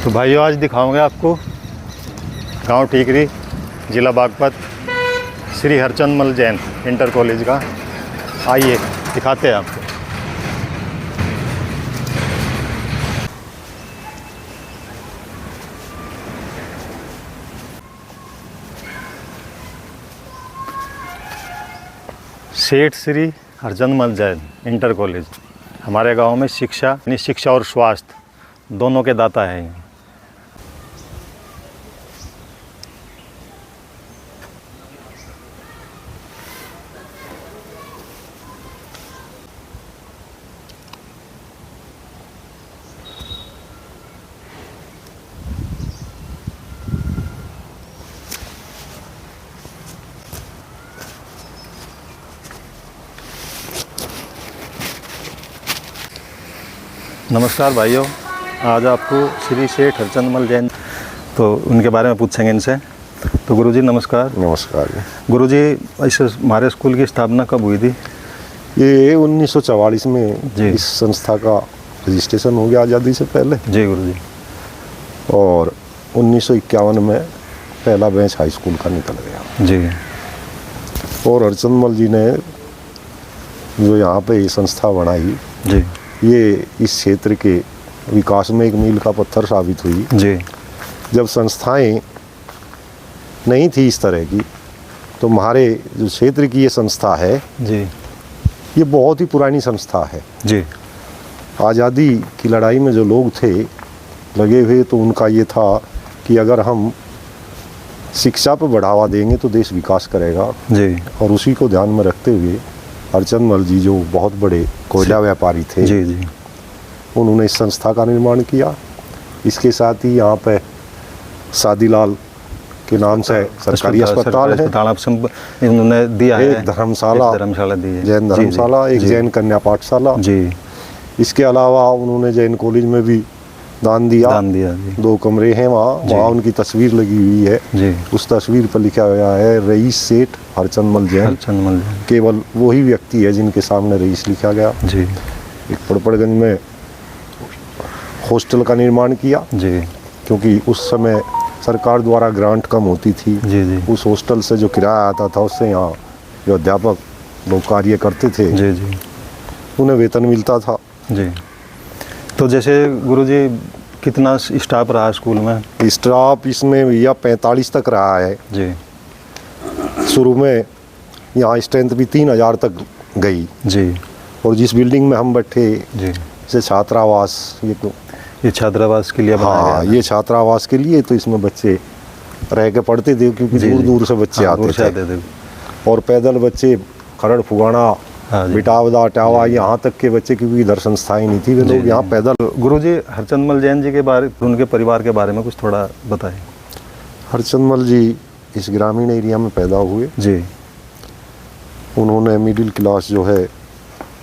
तो भाइयों आज दिखाऊंगे आपको गांव टीकरी, ज़िला बागपत, श्री हरचंद मल जैन इंटर कॉलेज का। आइए दिखाते हैं आपको। सेठ श्री हरचंद मल जैन इंटर कॉलेज हमारे गांव में शिक्षा और स्वास्थ्य दोनों के दाता हैं। नमस्कार भाइयों, आज आपको श्री सेठ हरचंद मल जैन तो उनके बारे में पूछेंगे इनसे। तो गुरुजी नमस्कार। नमस्कार गुरुजी, इस हमारे स्कूल की स्थापना कब हुई थी? ये 1944 में जी। इस संस्था का रजिस्ट्रेशन हो गया आज़ादी से पहले। जी गुरुजी। और 1951 में पहला बैच हाई स्कूल का निकल गया। जी। और हरचंद मल जी ने जो यहाँ पे ये संस्था बनाई, जी। ये इस क्षेत्र के विकास में एक मील का पत्थर साबित हुई। जी। जब संस्थाएं नहीं थी इस तरह की, तो हमारे जो क्षेत्र की ये संस्था है, जी। ये बहुत ही पुरानी संस्था है। जी। आज़ादी की लड़ाई में जो लोग थे लगे हुए, तो उनका ये था कि अगर हम शिक्षा पर बढ़ावा देंगे तो देश विकास करेगा। जी। और उसी को ध्यान में रखते हुए हरचंद मल जी, जो बहुत बड़े कोयला व्यापारी थे, जी। जी। उन्होंने इस संस्था का निर्माण किया। इसके साथ ही यहाँ पे सादीलाल के नाम से सरकारी अस्पताल है, उन्होंने दिया है। एक धर्मशाला दी है, जैन धर्मशाला, एक जैन कन्या पाठशाला। जी। इसके अलावा उन्होंने जैन कॉलेज में भी दान दिया। जी। 2 कमरे हैं वहाँ उनकी तस्वीर लगी हुई है। जी। उस तस्वीर पर लिखा गया है रईस सेठ हरचंद मल जैन। केवल वही व्यक्ति है जिनके सामने रईस लिखा गया। जी। एक पड़पड़गंज में हॉस्टल का निर्माण किया। जी। क्योंकि उस समय सरकार द्वारा ग्रांट कम होती थी। जी। जी। उस हॉस्टल से जो किराया आता था, उससे यहाँ जो अध्यापक लोग कार्य करते थे, जी। जी। उन्हें वेतन मिलता था। जी। तो जैसे गुरुजी कितना स्टाफ रहा स्कूल में? स्टाफ इसमें भैया 45 तक रहा है। जी। शुरू में यहाँ स्ट्रेंथ भी 3000 तक गई। जी। और जिस बिल्डिंग में हम बैठे, जी, जैसे छात्रावास, ये छात्रावास के लिए बनाया गया। ये छात्रावास के लिए, तो इसमें बच्चे रह के पढ़ते थे, क्योंकि दूर दूर से बच्चे आते थे। और पैदल बच्चे खरड़ फुगाना, बिटावदा, टावा, यहाँ तक के बच्चे, क्योंकि इधर संस्थाएं नहीं थी, वे लोग यहाँ पैदल। गुरुजी, हरचंद मल जैन जी के बारे, उनके परिवार के बारे में कुछ थोड़ा बताएं। हरचंद मल जी इस ग्रामीण एरिया में पैदा हुए। जी। उन्होंने मिडिल क्लास जो है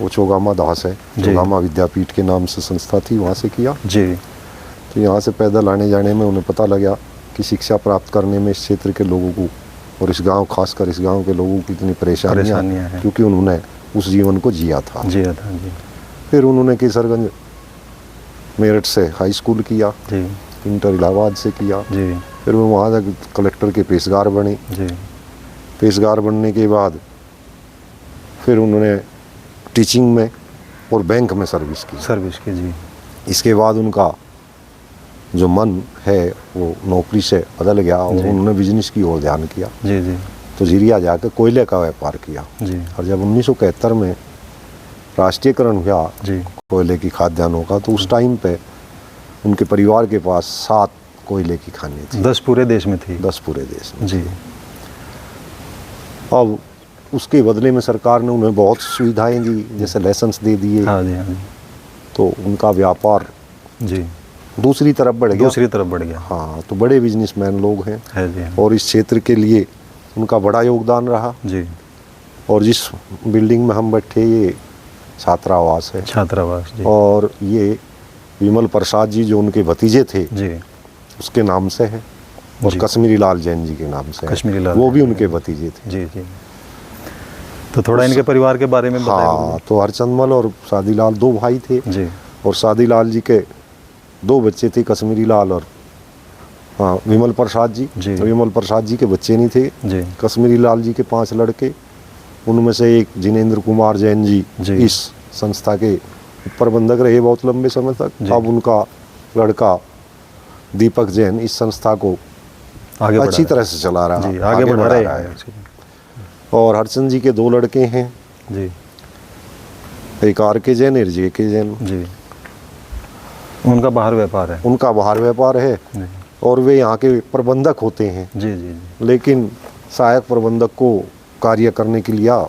वो चौगामा दास है, चौगामा विद्यापीठ के नाम से संस्था थी, वहाँ से किया। जी। तो यहाँ से पैदल आने जाने में उन्हें पता लगा कि शिक्षा प्राप्त करने में इस क्षेत्र के लोगों को, और इस गांव, खासकर इस गांव के लोगों की इतनी परेशानियाँ हैं, क्योंकि उन्होंने उस जीवन को जिया था। जी। फिर उन्होंने केसरगंज मेरठ से हाई स्कूल किया। जी। इंटर इलाहाबाद से किया। जी। फिर वो वहाँ तक कलेक्टर के पेशगार बने। जी। पेशगार बनने के बाद फिर उन्होंने टीचिंग में और बैंक में सर्विस की। जी। इसके बाद उनका जो मन है वो नौकरी से बदल गया और उन्होंने बिजनेस की ओर ध्यान किया। जी। जी। तो जीरिया जाकर कोयले का व्यापार किया। जी। और जब 1971 में राष्ट्रीयकरण हुआ कोयले की खाद्यान्नों का, तो उस टाइम पे उनके परिवार के पास 7 कोयले की खानें थी। 10 पूरे देश में थी। 10 पूरे देश में। जी। अब उसके बदले में सरकार ने उन्हें बहुत सुविधाएं दी, जैसे लाइसेंस दे दिए। हाँ जी, हाँ जी। तो उनका व्यापार जी दूसरी तरफ बढ़ गया। हाँ, तो बड़े बिजनेसमैन लोग हैं। जी, हाँ। और इस क्षेत्र के लिए उनका बड़ा योगदान रहा। जी। और जिस बिल्डिंग में हम बैठे, ये छात्रावास है। जी। और ये विमल प्रसाद जी, जो उनके भतीजे थे, जी, उसके नाम से है। और कश्मीरी लाल जैन जी के नाम से है, वो भी उनके भतीजे थे। जी। जी। तो थोड़ा इनके परिवार के बारे में बताइए। हाँ, तो हरचंद मल और सादीलाल 2 भाई थे। जी। और सादीलाल जी के 2 बच्चे थे, कश्मीरी लाल और हाँ विमल प्रसाद जी। तो विमल प्रसाद जी के बच्चे नहीं थे जी। कश्मीरी लाल जी के 5 लड़के, उनमें से एक जिनेंद्र कुमार जैन जी इस संस्था के प्रबंधक रहे बहुत लंबे समय तक। अब उनका लड़का दीपक जैन इस संस्था को अच्छी तरह से चला रहा है, आगे बढ़ा रहा है। और हरचंद जी के 2 लड़के हैं जी, एक आर के जैन, एक जे के जैन जी। उनका बाहर व्यापार है, उनका बाहर व्यापार है जी। और वे यहाँ के प्रबंधक होते हैं। जी जी जी। लेकिन सहायक प्रबंधक को कार्य करने के लिए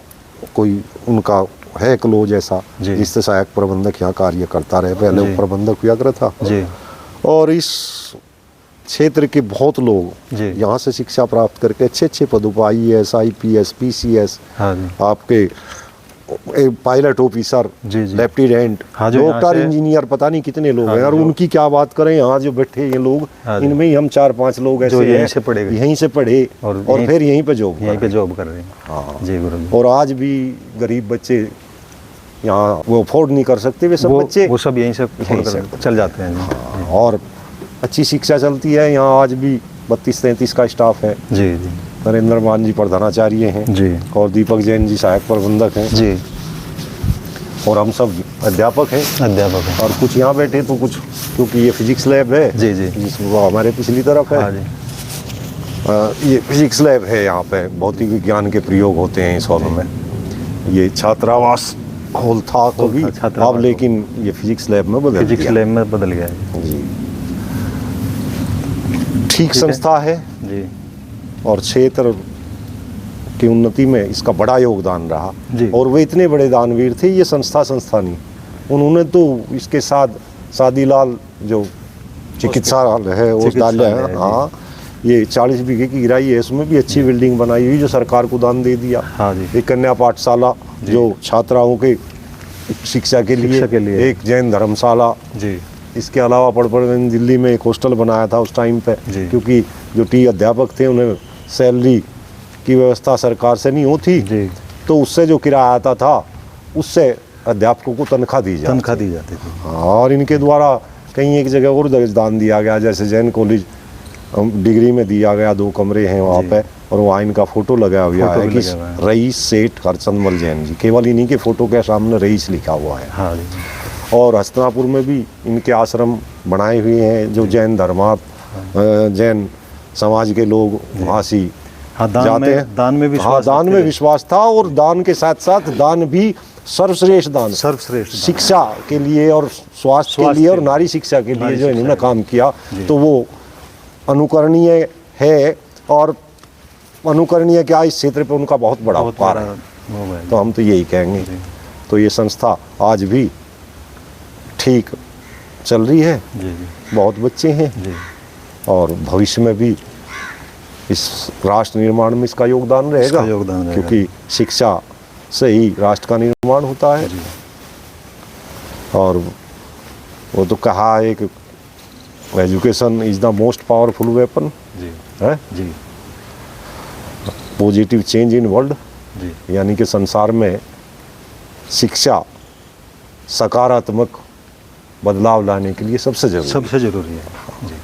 कोई उनका है क्लोज ऐसा जिससे सहायक प्रबंधक यहाँ कार्य करता रहे। पहले वो प्रबंधक हुआ करता था जी। और इस क्षेत्र के बहुत लोग यहाँ से शिक्षा प्राप्त करके अच्छे अच्छे पदों पर IAS, IPS, PCS, आपके pilot officer, lieutenant, doctor, engineer, पता नहीं कितने लोग हैं। और उनकी क्या बात करें, यहाँ जो बैठे ये लोग, इनमें ही हम 4-5 लोग ऐसे हैं यहीं से पढ़े और फिर यहीं पे जॉब कर रहे हैं। हाँ जी गुरु। और आज भी गरीब बच्चे यहाँ वो अफोर्ड नहीं कर सकते, वे सब बच्चे वो सब यहीं से चल जाते हैं। हाँ, और अच्छी शिक्षा चलती है यहाँ आज भी। 32-33 का स्टाफ है जी। नरेंद्र मान जी प्रधानाचार्य हैं जी, और दीपक जैन जी सहायक प्रबंधक हैं जी, और हम सब अध्यापक हैं। और कुछ यहाँ बैठे तो कुछ, क्योंकि ये फिजिक्स लैब है जी जी, वो हमारे पिछली तरफ है। हाँ जी। ये फिजिक्स लैब है, यहाँ पे भौतिक विज्ञान के प्रयोग होते हैं इस हॉल में। ये छात्रावास हॉल था तो भी अब, लेकिन ये फिजिक्स लैब में बदल गया है जी। ठीक संस्था है जी, और क्षेत्र की उन्नति में इसका बड़ा योगदान रहा जी। और वे इतने बड़े दानवीर थे, ये संस्था नहीं, उन्होंने तो इसके साथ सादीलाल जो चिकित्सालय है, औषधालय है, हाँ, ये 40 बीघे की गिराई है, इसमें भी अच्छी बिल्डिंग बनाई हुई जो सरकार को दान दे दिया। हाँ जी। एक कन्या पाठशाला जो छात्राओं के शिक्षा के लिए, एक जैन धर्मशाला जी। इसके अलावा पड़पड़गंज दिल्ली में एक हॉस्टल बनाया था उस टाइम पे, क्योंकि जो अध्यापक थे उन्हें सैलरी की व्यवस्था सरकार से नहीं होती जी। तो उससे जो किराया आता था उससे अध्यापकों को तनख्वाह दी जाती थी। और इनके द्वारा कहीं एक जगह और दान दिया गया, जैसे जैन कॉलेज डिग्री में दिया गया, 2 कमरे हैं वहाँ पे, और वहाँ इनका फोटो लगा हुआ है कि रईस सेठ हरचंद जैन जी, केवल इन्हीं के फोटो के सामने रईस लिखा हुआ है। हाँ। और हस्तिनापुर में भी इनके आश्रम बनाए हुए हैं जो जैन जैन समाज के लोग वहाँ से जाते हैं। दान में विश्वास था, और दान के साथ साथ दान भी सर्वश्रेष्ठ शिक्षा के लिए और स्वास्थ्य के लिए और नारी शिक्षा के लिए जो इन्होंने काम किया, तो वो अनुकरणीय है। और अनुकरणीय क्या, इस क्षेत्र पे उनका बहुत बड़ा उपकार है, तो हम तो यही कहेंगे। तो ये संस्था आज भी ठीक चल रही है जी। बहुत बच्चे हैं जी। और भविष्य में भी इस राष्ट्र निर्माण में इसका योगदान रहेगा, क्योंकि शिक्षा से ही राष्ट्र का निर्माण होता है जी। और वो तो कहा है कि education is the most powerful weapon है जी। पॉजिटिव चेंज इन वर्ल्ड, यानी कि संसार में शिक्षा सकारात्मक बदलाव लाने के लिए सबसे जरूरी है जी।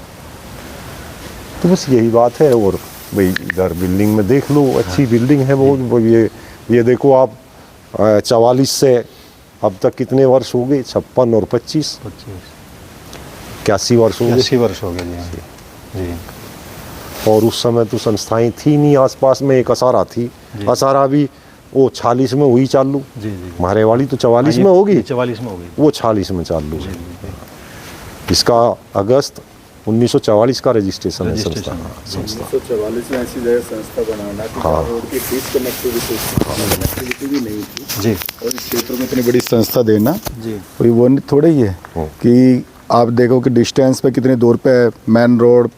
तो बस यही बात है। और भाई इधर बिल्डिंग में देख लो, अच्छी बिल्डिंग है बहुत। ये देखो आप, 44 से अब तक कितने वर्ष हो गए, 56 और 25 81 वर्ष हो गए जी। और उस समय तो संस्थाएं थी नहीं, आसपास में एक असारा थी, असारा भी वो 46 में हुई चालू जी। हमारे वाली तो 44 में होगी, 44 में होगी, वो 46 में चालू है। इसका अगस्त 1944 का रजिस्ट्रेशन है संस्था। 1944 में ऐसी जगह संस्था बनाना, हाँ, उनकी फीस कनेक्टिविटी भी नहीं थी जी। और इस क्षेत्र में इतनी बड़ी संस्था देना जी, कोई वो थोड़ा ही है कि आप देखो कि डिस्टेंस पे कितनी दूर पे मेन रोड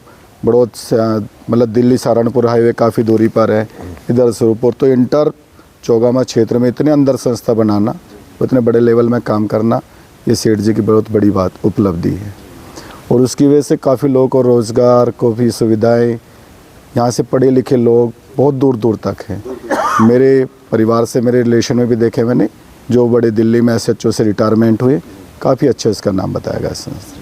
बड़ौद, मतलब दिल्ली सहारनपुर हाईवे काफ़ी दूरी पर है, इधर सुरपुर। तो इंटर चौगामा क्षेत्र में इतने अंदर संस्था बनाना, इतने बड़े लेवल में काम करना, ये सेठ जी की बहुत बड़ी बात, उपलब्धि है। और उसकी वजह से काफ़ी लोगों को रोज़गार को भी सुविधाएं, यहाँ से पढ़े लिखे लोग बहुत दूर दूर तक हैं। मेरे परिवार से, मेरे रिलेशन में भी देखे मैंने, जो बड़े दिल्ली में SHO से रिटायरमेंट हुए, काफ़ी अच्छे उसका नाम बताया गया संस्था।